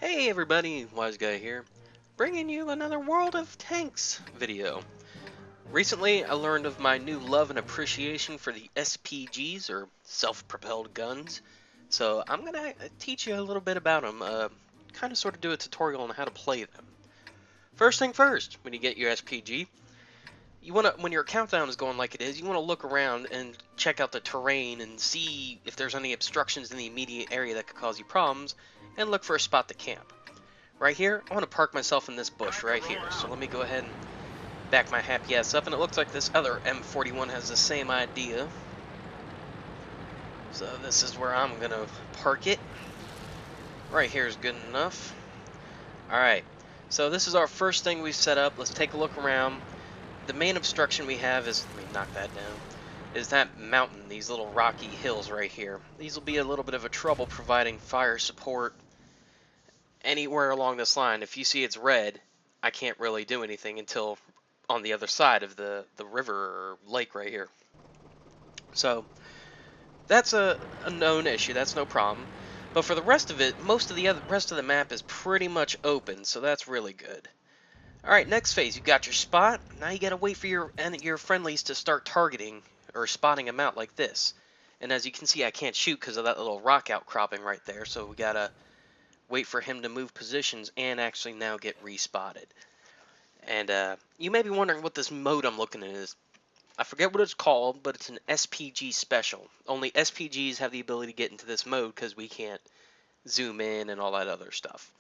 Hey everybody, Wiseguy here, bringing you another World of Tanks video. Recently, I learned of my new love and appreciation for the SPGs, or self-propelled guns. So I'm gonna teach you a little bit about them, kind of sort of do a tutorial on how to play them. First thing first, when you get your SPG, when your countdown is going like it is, you want to look around and check out the terrain and see if there's any obstructions in the immediate area that could cause you problems, and look for a spot to camp. Right here, I want to park myself in this bush right here. So let me go ahead and back my happy ass up. And it looks like this other M41 has the same idea. So this is where I'm going to park it. Right here is good enough. Alright, so this is our first thing we've set up. Let's take a look around. The main obstruction we have is, let me knock that down, is that mountain, these little rocky hills right here. These will be a little bit of a trouble providing fire support anywhere along this line. If you see it's red, I can't really do anything until on the other side of the river or lake right here. So that's a known issue. That's no problem. But for the rest of it, most of the rest of the map is pretty much open, so that's really good. All right, next phase. You got your spot. Now you gotta wait for your friendlies to start targeting or spotting them out like this. And as you can see, I can't shoot because of that little rock outcropping right there. So we gotta wait for him to move positions and actually now get respotted. And you may be wondering what this mode I'm looking at is. I forget what it's called, but it's an SPG special. Only SPGs have the ability to get into this mode because we can't zoom in and all that other stuff.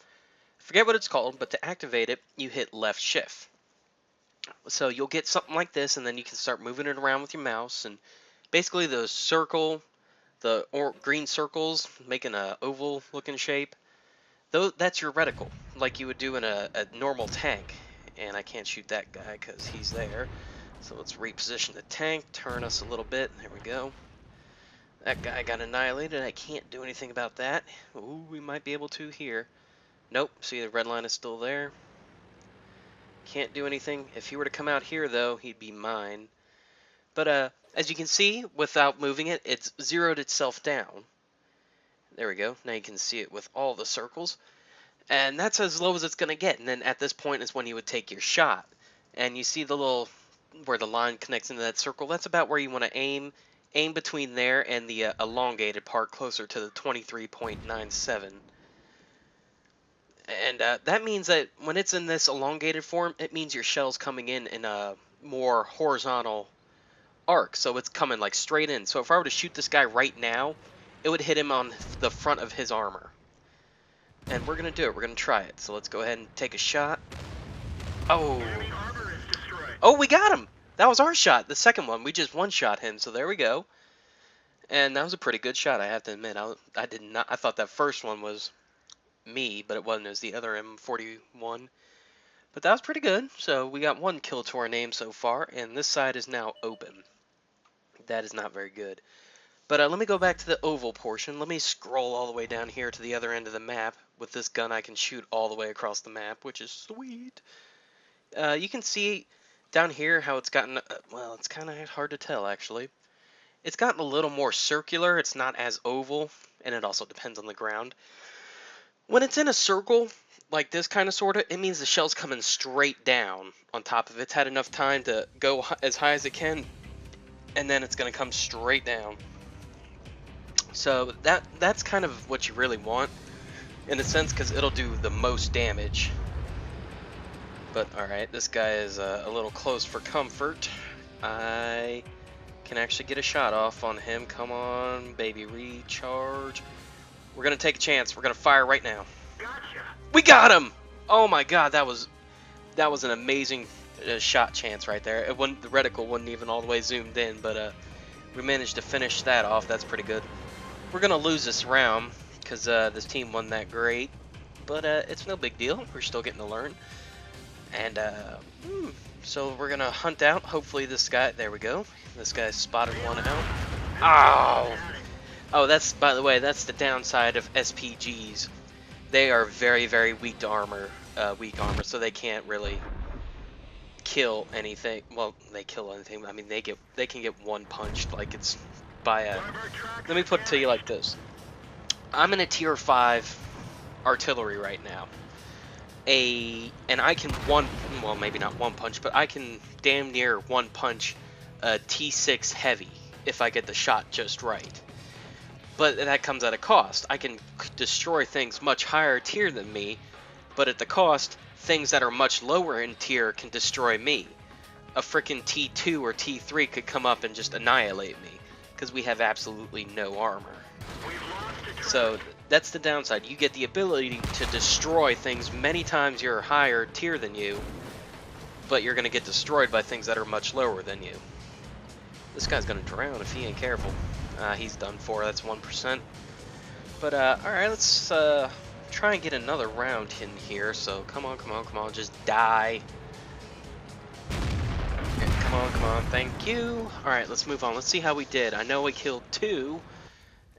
Forget what it's called, but to activate it, you hit left shift. So you'll get something like this, and then you can start moving it around with your mouse. And basically the circle, the green circles, making an oval looking shape, that's your reticle, like you would do in a normal tank. And I can't shoot that guy because he's there. So let's reposition the tank, turn us a little bit. There we go. That guy got annihilated. I can't do anything about that. Ooh, we might be able to here. Nope, see the red line is still there. Can't do anything. If he were to come out here though, he'd be mine. But as you can see, without moving it, it's zeroed itself down. There we go. Now you can see it with all the circles. And that's as low as it's going to get. And then at this point is when you would take your shot. And you see the little, where the line connects into that circle, that's about where you want to aim. Aim between there and the elongated part closer to the 23.97. And that means that when it's in this elongated form, it means your shell's coming in a more horizontal arc. So it's coming like straight in. So if I were to shoot this guy right now, it would hit him on the front of his armor. And we're going to do it. We're going to try it. So let's go ahead and take a shot. Oh. Oh, we got him. That was our shot. The second one. We just one-shot him. So there we go. And that was a pretty good shot, I have to admit. I did not. I thought that first one was me, but it wasn't. It was the other M41. But that was pretty good. So we got one kill to our name so far. And this side is now open. That is not very good. But let me go back to the oval portion. Let me scroll all the way down here to the other end of the map. With this gun, I can shoot all the way across the map, which is sweet. You can see down here how it's gotten, well, it's kind of hard to tell, actually. It's gotten a little more circular. It's not as oval, and it also depends on the ground. When it's in a circle, like this kind of sort of, it means the shell's coming straight down on top of it. It's had enough time to go as high as it can, and then it's going to come straight down. So that's kind of what you really want, in a sense, because it'll do the most damage. But alright, this guy is a little close for comfort. I can actually get a shot off on him. Come on, baby, recharge. We're going to take a chance. We're going to fire right now. Gotcha. We got him! Oh my god, that was an amazing shot chance right there. The reticle wasn't even all the way zoomed in, but we managed to finish that off. That's pretty good. We're going to lose this round because this team won that great, but it's no big deal. We're still getting to learn. And so we're going to hunt out, hopefully this guy, there we go. This guy spotted one out. Oh! Oh, that's, by the way, that's the downside of SPGs. They are very, very weak to armor, so they can't really kill anything. Well, they kill anything. I mean, they can get one punched like it's by a. Let me put it to you like this: I'm in a tier 5 artillery right now. And I can well, maybe not one punch, but I can damn near one punch a T6 heavy if I get the shot just right. But that comes at a cost. I can destroy things much higher tier than me, but at the cost, things that are much lower in tier can destroy me. A frickin' T2 or T3 could come up and just annihilate me, because we have absolutely no armor. So that's the downside. You get the ability to destroy things many times you're higher tier than you, but you're going to get destroyed by things that are much lower than you. This guy's going to drown if he ain't careful. He's done for. That's 1%. But alright, let's try and get another round in here. So come on, just die. Okay, come on, thank you. Alright, let's move on. Let's see how we did. I know we killed 2,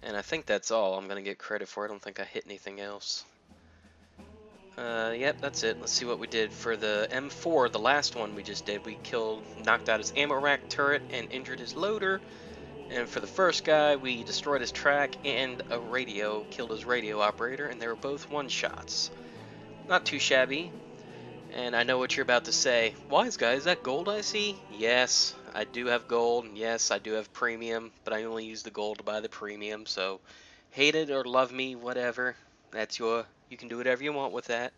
and I think that's all I'm going to get credit for. I don't think I hit anything else. Yep, that's it. Let's see what we did for the M4, the last one we just did. We knocked out his ammo rack turret and injured his loader. And for the first guy, we destroyed his track and a radio, killed his radio operator, and they were both one-shots. Not too shabby. And I know what you're about to say. Wiseguy, is that gold I see? Yes, I do have gold. Yes, I do have premium, but I only use the gold to buy the premium, so hate it or love me, whatever. That's you can do whatever you want with that.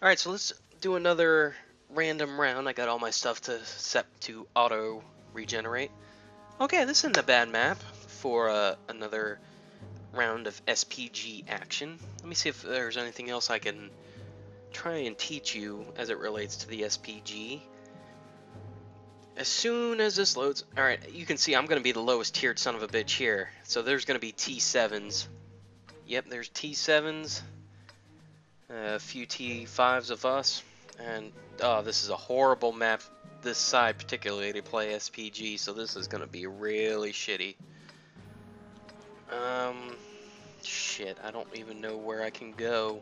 Alright, so let's do another random round. I got all my stuff set to auto regenerate. Okay, this isn't a bad map for another round of SPG action. Let me see if there's anything else I can try and teach you as it relates to the SPG. As soon as this loads... Alright, you can see I'm going to be the lowest tiered son of a bitch here. So there's going to be T7s. Yep, there's T7s. A few T5s of us. And, oh, this is a horrible map. This side particularly to play SPG, so this is gonna be really shitty. Shit, I don't even know where I can go.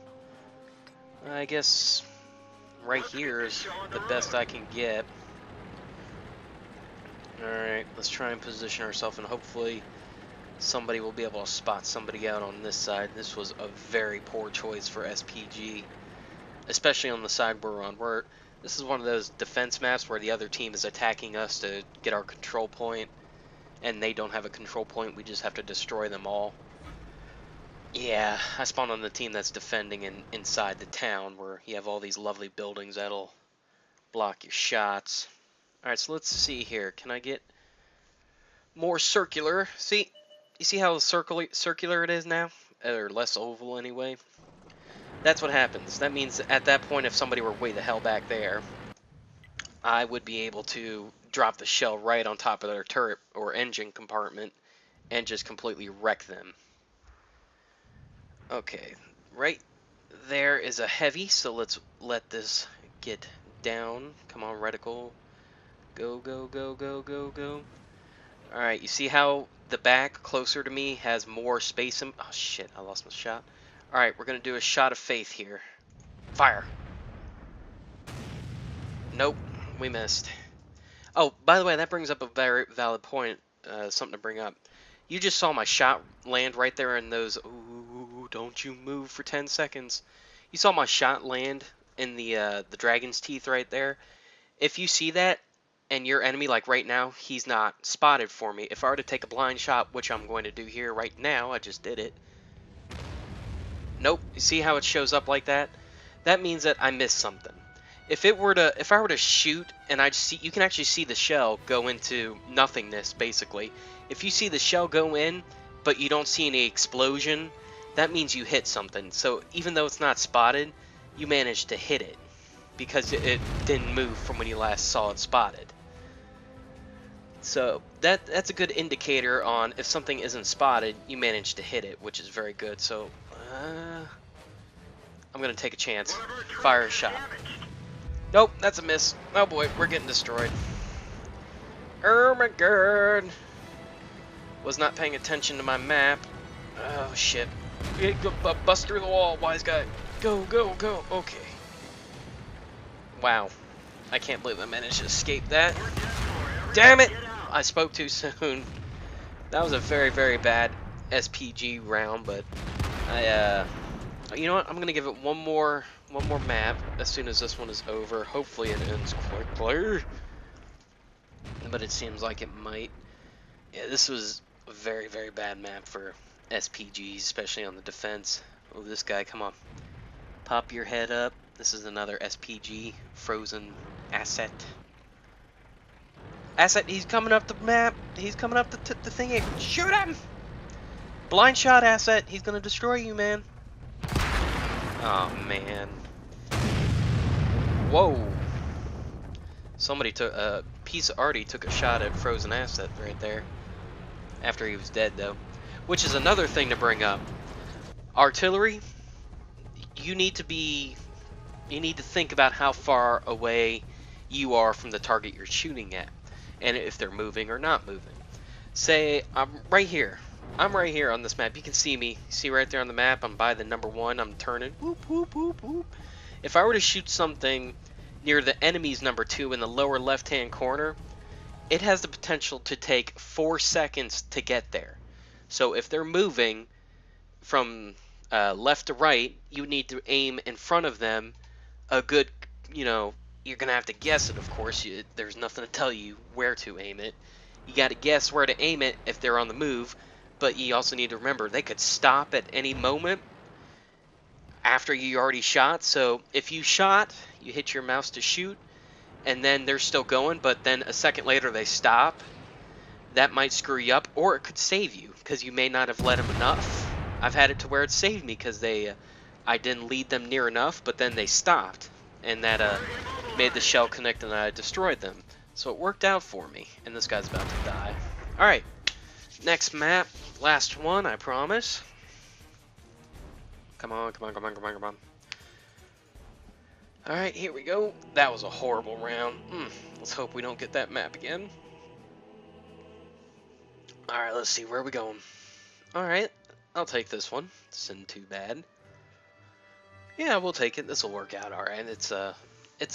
I guess right here is the best I can get. Alright, let's try and position ourselves, and hopefully somebody will be able to spot somebody out on this side. This was a very poor choice for SPG, especially on the side we're on. This is one of those defense maps where the other team is attacking us to get our control point, and they don't have a control point. We just have to destroy them all. Yeah, I spawned on the team that's defending inside the town, where you have all these lovely buildings that'll block your shots. Alright, so let's see here. Can I get more circular? See, you see how circular it is now? Or less oval anyway? That's what happens. That means at that point, if somebody were way the hell back there, I would be able to drop the shell right on top of their turret or engine compartment and just completely wreck them. Okay, right there is a heavy, so let's let this get down. Come on, reticle. Go, go, go, go, go, go. Alright, you see how the back closer to me has more space in... Oh shit, I lost my shot. Alright, we're going to do a shot of faith here. Fire. Nope, we missed. Oh, by the way, that brings up a very valid point. Something to bring up. You just saw my shot land right there in those... Ooh, don't you move for 10 seconds. You saw my shot land in the dragon's teeth right there. If you see that, and your enemy, like right now, he's not spotted for me. If I were to take a blind shot, which I'm going to do here right now, I just did it. Nope. You see how it shows up like that? That means that I missed something. If I were to shoot and you can actually see the shell go into nothingness basically. If you see the shell go in, but you don't see any explosion, that means you hit something. So even though it's not spotted, you managed to hit it because it didn't move from when you last saw it spotted. So that's a good indicator on if something isn't spotted, you managed to hit it, which is very good. So I'm gonna take a chance. Fire a shot. Nope, that's a miss. Oh boy, we're getting destroyed. Oh my god. Was not paying attention to my map. Oh shit. Bust through the wall, Wiseguy. Go, go, go. Okay. Wow. I can't believe I managed to escape that. Damn it! I spoke too soon. That was a very, very bad SPG round, but I You know what? I'm gonna give it one more map as soon as this one is over. Hopefully it ends quickly, but it seems like it might. Yeah, this was a very, very bad map for SPGs, especially on the defense. Oh, this guy, come on. Pop your head up. This is another SPG, frozen asset. Asset, he's coming up the map. He's coming up the thingy. Shoot him! Blind shot, Asset. He's gonna destroy you, man. Oh, man. Whoa. Somebody took a piece of Artie took a shot at frozen Asset right there. After he was dead, though. Which is another thing to bring up. Artillery, you need to think about how far away you are from the target you're shooting at, and if they're moving or not moving. Say I'm right here on this map. You can see me. See right there on the map, I'm by the number 1. I'm turning. Whoop, whoop, whoop, whoop. If I were to shoot something near the enemy's number 2 in the lower left hand corner, it has the potential to take 4 seconds to get there. So if they're moving from left to right, you need to aim in front of them a good, you're going to have to guess it, of course. There's nothing to tell you where to aim it. You got to guess where to aim it if they're on the move, but you also need to remember they could stop at any moment after you already shot. So if you shot, you hit your mouse to shoot, and then they're still going, but then a second later they stop, that might screw you up, or it could save you, because you may not have let them enough. I've had it to where it saved me, because I didn't lead them near enough, but then they stopped, and that made the shell connect, and I destroyed them. So it worked out for me, and this guy's about to die. Alright, next map, last one, I promise. Come on, come on, come on, come on, come on. Alright, here we go. That was a horrible round. Let's hope we don't get that map again. Alright, let's see, where are we going? Alright, I'll take this one. This isn't too bad. Yeah, we'll take it. This will work out alright. It's a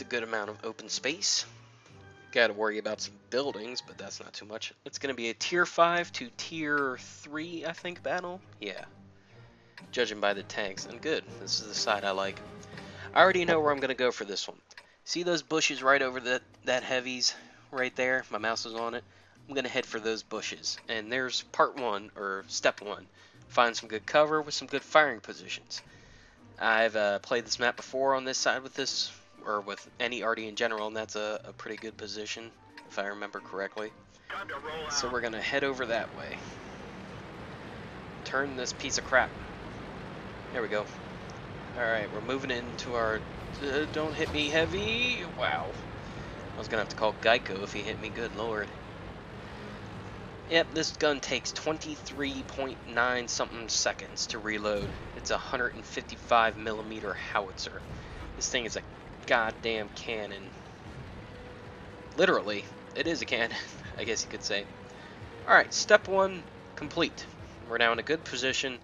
good amount of open space. Got to worry about some buildings, but that's not too much. It's going to be a tier 5 to tier 3, I think, battle. Yeah. Judging by the tanks. And good. This is the side I like. I already know where I'm going to go for this one. See those bushes right over that heavies right there? My mouse is on it. I'm going to head for those bushes. And there's part 1, or step 1. Find some good cover with some good firing positions. I've played this map before on this side with this, or with any arty in general, and that's a pretty good position, if I remember correctly. So we're going to head over that way. Turn this piece of crap. There we go. Alright, we're moving into our... don't hit me heavy. Wow. I was going to have to call Geico if he hit me. Good lord. Yep, this gun takes 23.9 something seconds to reload. It's a 155mm howitzer. This thing is a goddamn cannon. Literally, it is a cannon, I guess you could say. Alright, step 1 complete. We're now in a good position.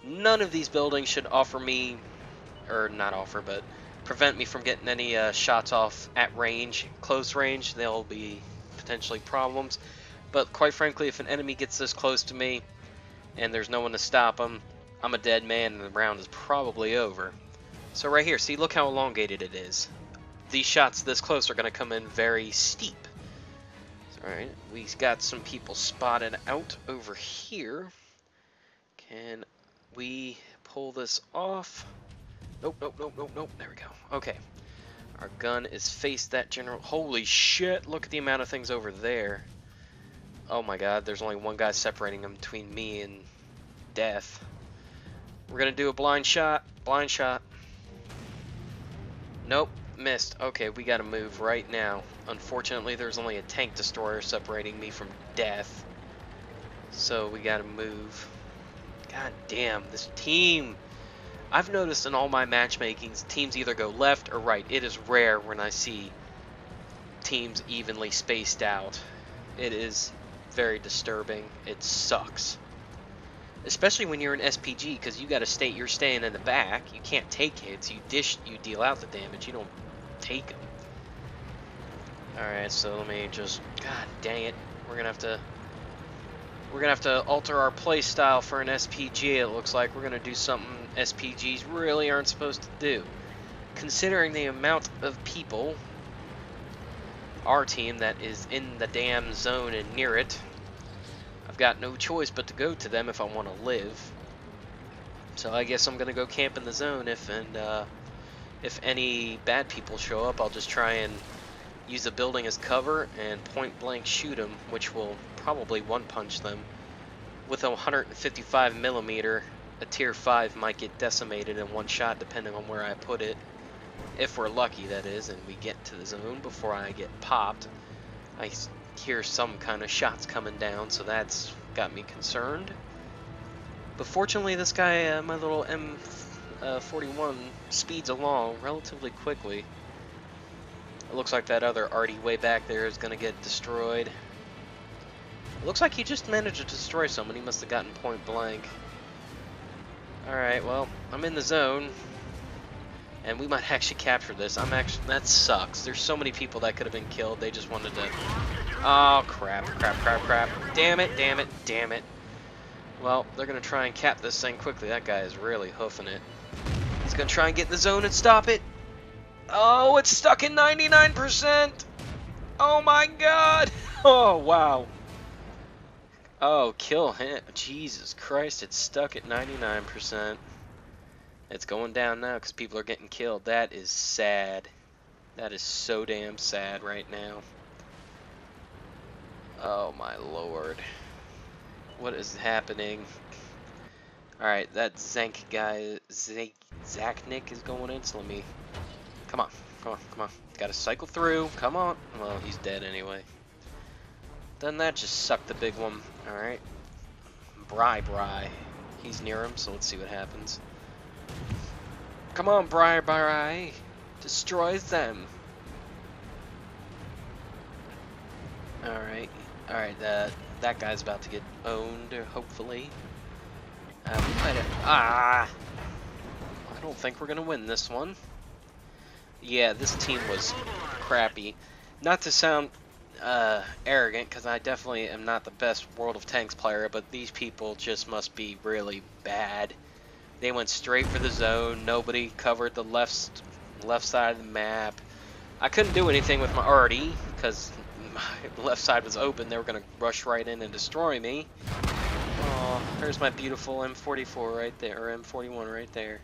None of these buildings should offer me, or not offer, but prevent me from getting any shots off at range. Close range, there'll be potentially problems. But quite frankly, if an enemy gets this close to me and there's no one to stop them, I'm a dead man and the round is probably over. So right here, see, look how elongated it is. These shots this close are going to come in very steep. Alright, we got some people spotted out over here. Can we pull this off? Nope, nope, nope, nope, nope. There we go. Okay. Our gun is faced that general... Holy shit, look at the amount of things over there. Oh my god, there's only one guy separating them between me and death. We're gonna do a blind shot. Blind shot. Nope, missed. Okay, we gotta move right now. Unfortunately, there's only a tank destroyer separating me from death. So we gotta move. God damn, this team. I've noticed in all my matchmakings, teams either go left or right. It is rare when I see teams evenly spaced out. It is very disturbing. It sucks. Especially when you're an SPG, because you gotta stay, you're staying in the back. You can't take hits. You deal out the damage. You don't take them. Alright, so let me just, god dang it. We're gonna have to alter our play style for an SPG. It looks like we're gonna do something SPGs really aren't supposed to do. Considering the amount of people, our team, that is in the damn zone and near it, I've got no choice but to go to them if I want to live. So I guess I'm gonna go camp in the zone if any bad people show up, I'll just try and use the building as cover and point blank shoot them, which will probably one punch them. With a 155 millimeter, a tier 5 might get decimated in one shot depending on where I put it. If we're lucky, that is, and we get to the zone before I get popped. I hear some kind of shots coming down, so that's got me concerned. But fortunately, this guy, my little M41, speeds along relatively quickly. It looks like that other arty way back there is going to get destroyed. It looks like he just managed to destroy someone. He must have gotten point blank. Alright, well, I'm in the zone. And we might actually capture this. That sucks. There's so many people that could have been killed. They just wanted to... Oh, crap, crap, crap, crap. Damn it, damn it, damn it. Well, they're going to try and cap this thing quickly. That guy is really hoofing it. He's going to try and get in the zone and stop it. Oh, it's stuck in 99%. Oh, my God. Oh, wow. Oh, kill him. Jesus Christ, it's stuck at 99%. It's going down now because people are getting killed. That is sad. That is so damn sad right now. Oh, my Lord. What is happening? Alright, that Zank guy, Zachnik is going in, so let me... Come on, come on, come on. Gotta cycle through, come on. Well, he's dead anyway. Doesn't that just suck the big one? Alright. Bri. He's near him, so let's see what happens. Come on, Bri. Destroys them. Alright, that guy's about to get owned, hopefully. I don't think we're gonna win this one. Yeah, this team was crappy. Not to sound arrogant, because I definitely am not the best World of Tanks player, but these people just must be really bad. They went straight for the zone. Nobody covered the left side of the map. I couldn't do anything with my RD because my left side was open. They were gonna rush right in and destroy me. Oh, there's my beautiful M44 right there, or M41 right there.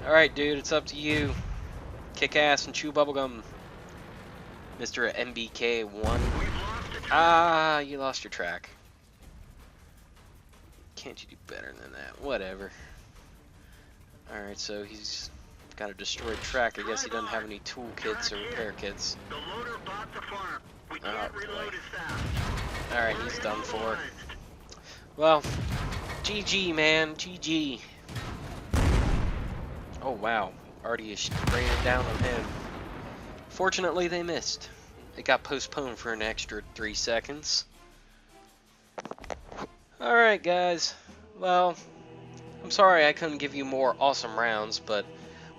Alright, dude, it's up to you. Kick ass and chew bubblegum. Mr. MBK1. Ah, you lost your track. Can't you do better than that? Whatever. Alright, so he's got a destroyed track. I guess he doesn't have any tool kits or repair kits. Oh, alright, he's done for. Well, GG, man. GG. Oh, wow. Already is raining down on him. Fortunately, they missed. It got postponed for an extra 3 seconds. Alright, guys. Well, I'm sorry I couldn't give you more awesome rounds, but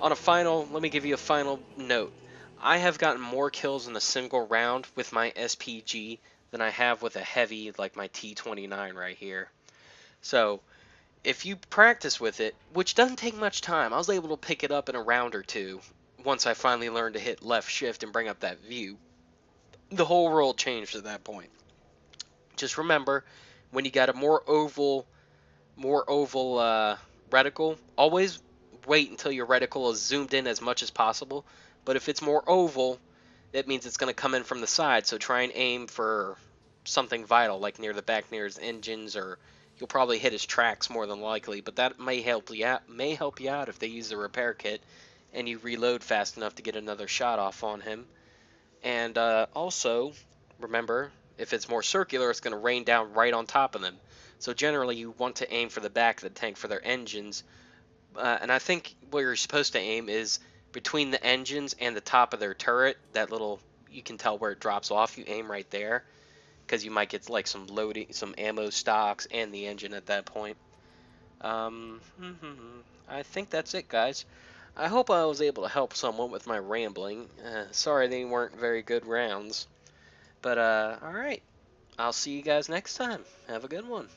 let me give you a final note. I have gotten more kills in a single round with my SPG than I have with a heavy like my T29 right here. So, if you practice with it, which doesn't take much time, I was able to pick it up in a round or two once I finally learned to hit left shift and bring up that view. The whole world changed at that point. Just remember, when you got a more oval reticle, always wait until your reticle is zoomed in as much as possible. But if it's more oval, that means it's going to come in from the side. So try and aim for something vital, like near the back, near his engines, or you'll probably hit his tracks more than likely. But that may help you out if they use the repair kit and you reload fast enough to get another shot off on him. And also, remember, if it's more circular, it's going to rain down right on top of them. So generally, you want to aim for the back of the tank for their engines. And I think where you're supposed to aim is between the engines and the top of their turret. That little, you can tell where it drops off. You aim right there, because you might get like some ammo stocks and the engine at that point. I think that's it, guys. I hope I was able to help someone with my rambling. Sorry they weren't very good rounds. But, alright. I'll see you guys next time. Have a good one.